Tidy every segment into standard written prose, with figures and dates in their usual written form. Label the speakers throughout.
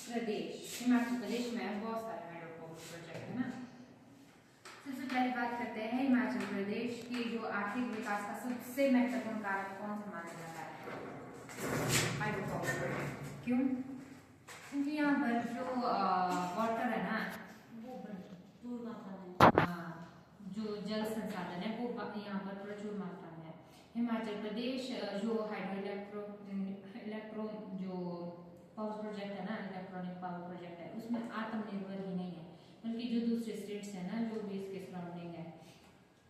Speaker 1: प्रदेश, हिमाचल प्रदेश में बहुत सारे हाइड्रो पावर प्रोजेक्ट है ना। सबसे पहले बात करते हैं हिमाचल प्रदेश की जो आर्थिक विकास का सबसे महत्वपूर्ण कारक कौन सा माना जाता है? Hydro power project. क्यों? क्योंकि यहाँ पर जो वाटर है ना, जो जल संसाधन है वो यहाँ पर प्रचुर मात्रा में है। हिमाचल प्रदेश जो हाइड्रो इलेक्ट्रो जो पावर प्रोजेक्ट है ना, इलेक्ट्रॉनिक पावर प्रोजेक्ट है, उसमें आत्मनिर्भर ही नहीं है, बल्कि जो दूसरे स्टेट्स है ना, जो भी इसके सराउंडिंग है,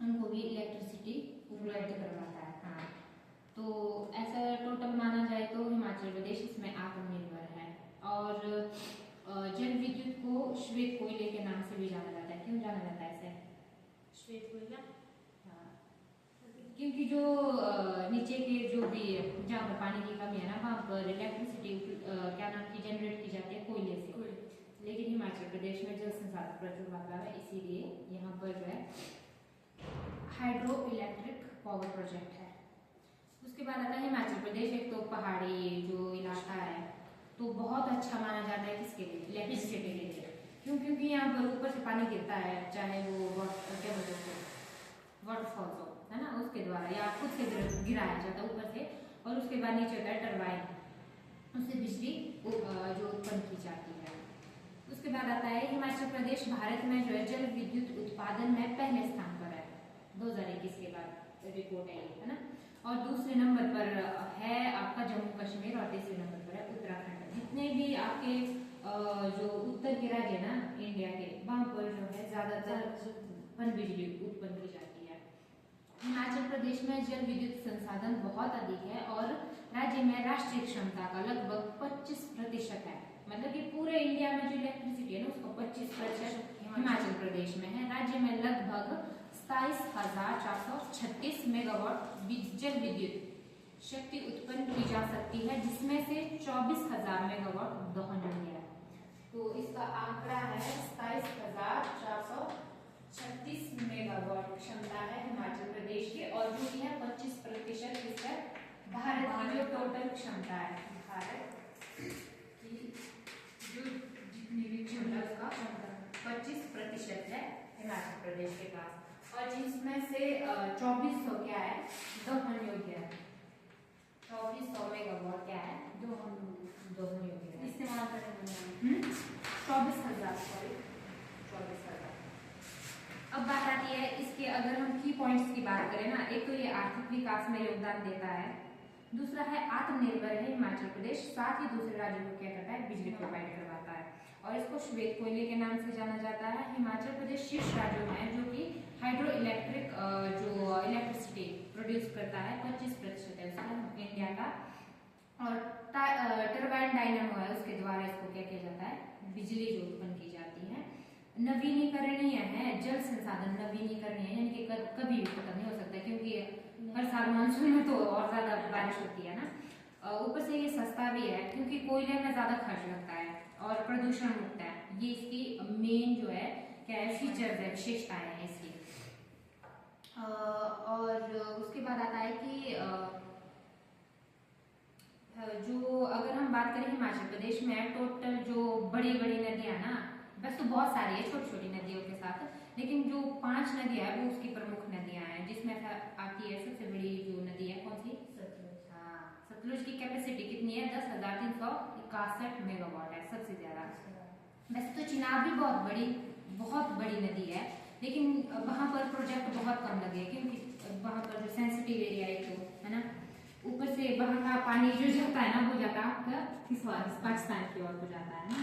Speaker 1: उनको भी इलेक्ट्रिसिटी उपलब्ध करवाता है। हाँ, तो ऐसा टोटल माना जाए तो हिमाचल प्रदेश इसमें आत्मनिर्भर है। और जल विद्युत को श्वेत कोयले के नाम से भी जाना जाता है। क्यों जाना जाता है इसे श्वेत कोयला? हाँ, क्योंकि जो नीचे के जो भी जहाँ पर पानी की कमी है ना, वहाँ पर इलेक्ट्रिसिटी क्या नाम की जनरेट की जाती है कोयले से। लेकिन हिमाचल प्रदेश में जल संसाधन प्रचुर मात्रा में, इसीलिए यहाँ पर जो है हाइड्रो इलेक्ट्रिक पावर प्रोजेक्ट है। उसके बाद आता है हिमाचल प्रदेश एक तो पहाड़ी जो इलाका है, तो बहुत अच्छा माना जाता है किसके लिए? इलेक्ट्रिसिटी के लिए। क्यों? क्योंकि यहाँ पर ऊपर से पानी गिरता है, चाहे वो क्या बोलते हैं वाटरफॉल हो है ना, उसके द्वारा या खुद से गिराया जाता है ऊपर से, और उसके बाद नीचे होता है टरबाइन, उससे बिजली जो उत्पन्न की जाती है। उसके बाद आता है हिमाचल प्रदेश भारत में जो है जल विद्युत उत्पादन में पहले स्थान पर है, 2021 के बाद रिपोर्ट है ना। और दूसरे नंबर पर है आपका जम्मू कश्मीर, और तीसरे नंबर पर है उत्तराखंड। जितने भी आपके जो उत्तर के राज्य ना इंडिया के, वहां पर जो है ज्यादातर पन बिजली उत्पन्न की जाती है। हिमाचल प्रदेश में जल विद्युत संसाधन बहुत अधिक है और राज्य में राष्ट्रीय क्षमता का लगभग 25% है। मतलब कि पूरे इंडिया में जो इलेक्ट्रिसिटी है ना, उसका 25% हिमाचल प्रदेश में है। राज्य में लगभग 27,436 मेगावाट जल विद्युत शक्ति उत्पन्न की जा सकती है, जिसमें से 24,000 मेगावाट दोहन योग्य है। तो इसका आंकड़ा है 27,436 मेगावाट क्षमता है हिमाचल प्रदेश के, और जो कि है 25% इसका भारत की जो टोटल क्षमता है, भारत की जो जितनी भी क्षमता उसका 25% है हिमाचल प्रदेश के पास। और जिसमें से 2400 क्या है दोहन योग्य है। 2400 मेगावाट क्या है दोहन योग्य है, इस्तेमाल करेंगे 24,000 सॉरी 24,000। अब बात आती है इसके, अगर हम की पॉइंट्स की बात करें ना, एक तो ये आर्थिक विकास में योगदान देता है, दूसरा है आत्मनिर्भर है हिमाचल प्रदेश, साथ ही दूसरे राज्यों को क्या करता है बिजली प्रोवाइड करवाता है, और इसको श्वेत कोयले के नाम से जाना जाता है। हिमाचल प्रदेश शीर्ष राज्यों में है जो कि हाइड्रो इलेक्ट्रिक जो इलेक्ट्रिसिटी प्रोड्यूस करता है, 25% है उसका इंडिया का। और टरबाइन डायनामो है, उसके द्वारा इसको क्या किया जाता है बिजली जो उत्पन्न की जाती है। नवीनीकरणीय है, जल संसाधन नवीनीकरणीय है, यानी कि कभी भी खत्म नहीं हो सकता, क्योंकि हर साल मानसून में तो और ज्यादा बारिश होती है ना। ऊपर से ये सस्ता भी है, क्योंकि कोयले में ज्यादा खर्च लगता है और प्रदूषण मुक्त है। ये इसकी मेन जो है क्या है फीचर्स है, विशेषताएं है इसकी। और उसके बाद आता है कि जो अगर हम बात करें हिमाचल प्रदेश में टोटल जो बड़ी बड़ी नदियां ना, बस तो बहुत सारी है छोटी छोटी नदियों के साथ, लेकिन जो 5 नदियां है वो उसकी प्रमुख नदियां हैं, जिसमें आती है सबसे बड़ी जो नदी है कौन सी? सतलुज। हाँ, सतलुज की कैपेसिटी कितनी है? 10,361 मेगावाट है, सबसे ज्यादा। वैसे तो चिनाब भी बहुत बड़ी नदी है, लेकिन वहां पर प्रोजेक्ट बहुत कम लगे, क्योंकि वहां पर जो सेंसिटिव एरिया है ना, ऊपर से वहां का पानी जो जाता है ना, वो जाता है आपका पाकिस्तान की ओर को जाता है ना।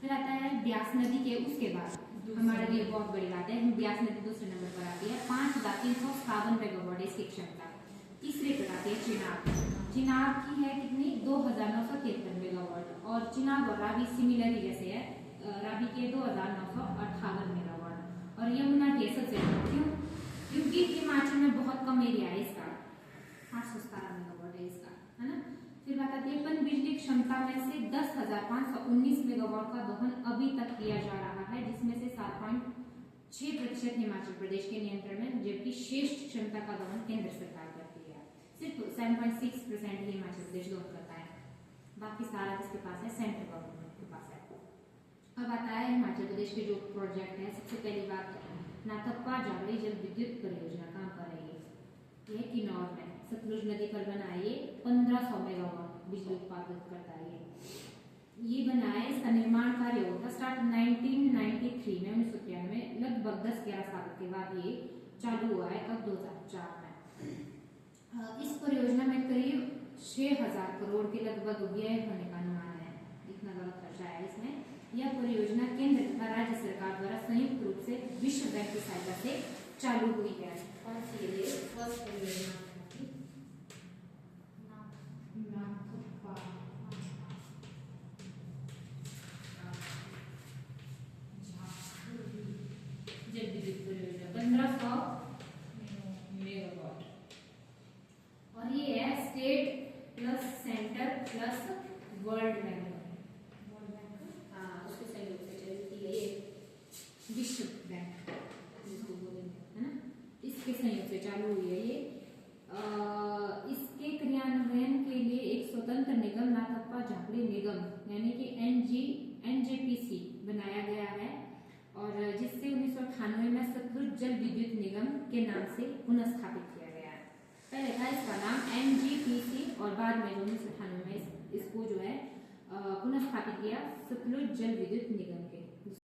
Speaker 1: फिर आता है ब्यास नदी के, उसके बाद हमारे लिए बहुत बड़ी बात है, ब्यास नदी दूसरे नंबर पर आती है, 5,357 मेगावाट इसकी क्षमता। तीसरे पर आती है चिनाब की है कितनी? 2,973 मेगावाट। और चिनाब और रावी सिमिलरली जैसे है, रावी की 2,958 मेगावाट, और यमुना की सबसे क्यों? क्योंकि हिमाचल में बहुत कम एरिया है इसका, 817 मेगावाट है इसका, है ना। फिर बात आती है पन बिजली क्षमता में से 10,519 मेगावाट का दोहन अभी तक किया जा रहा है, जिसमें से 7.6% हिमाचल प्रदेश के नियंत्रण में, जबकि शेष क्षमता का दोहन केंद्र सरकार करती है। सिर्फ 7.6% ही हिमाचल प्रदेश दोहन करता है, बाकी सारा किसके पास है? सेंट्रल गवर्नमेंट के पास है। अब आता है हिमाचल प्रदेश के जो प्रोजेक्ट है। सबसे पहली बात नाथप्पा जागड़ी जल विद्युत परियोजना कहाँ पर है ये किन्नौर में सतलुज नदी पर बना है। ये 1500 मेगावाट बिजली उत्पादित करता है। ये बना है, इसका निर्माण कार्य होगा स्टार्ट 1993 में 1993 में, लगभग 10-11 साल के बाद ये चालू हुआ है, कब 2004 में। इस परियोजना में करीब 6000 करोड़ के लगभग व्यय होने का अनुमान है, इतना गलत खर्चा है इसमें। यह परियोजना केंद्र तथा राज्य सरकार द्वारा संयुक्त रूप से विश्व बैंक की सहायता से चालू हुई है। कौन सी है ये फर्स्ट परियोजना? जल विद्युत परियोजना 1500 मेगावाट, और ये है state plus centre plus world bank. हाँ, उसके सहयोग से चलती है ये विश्व बैंक जिसको बोलेंगे, है ना, इसके सहयोग से चालू हुई है ये। इसके क्रियान्वयन के लिए एक स्वतंत्र निगम नाथप्पा जागड़ी निगम यानी कि NJPC बनाया गया है, और जिससे 1998 में सतलुज जल विद्युत निगम के नाम से पुनर्स्थापित किया गया है। पहले था इसका नाम NGPC और बाद में 1998 में इसको जो है पुनर्स्थापित किया सतलुज जल विद्युत निगम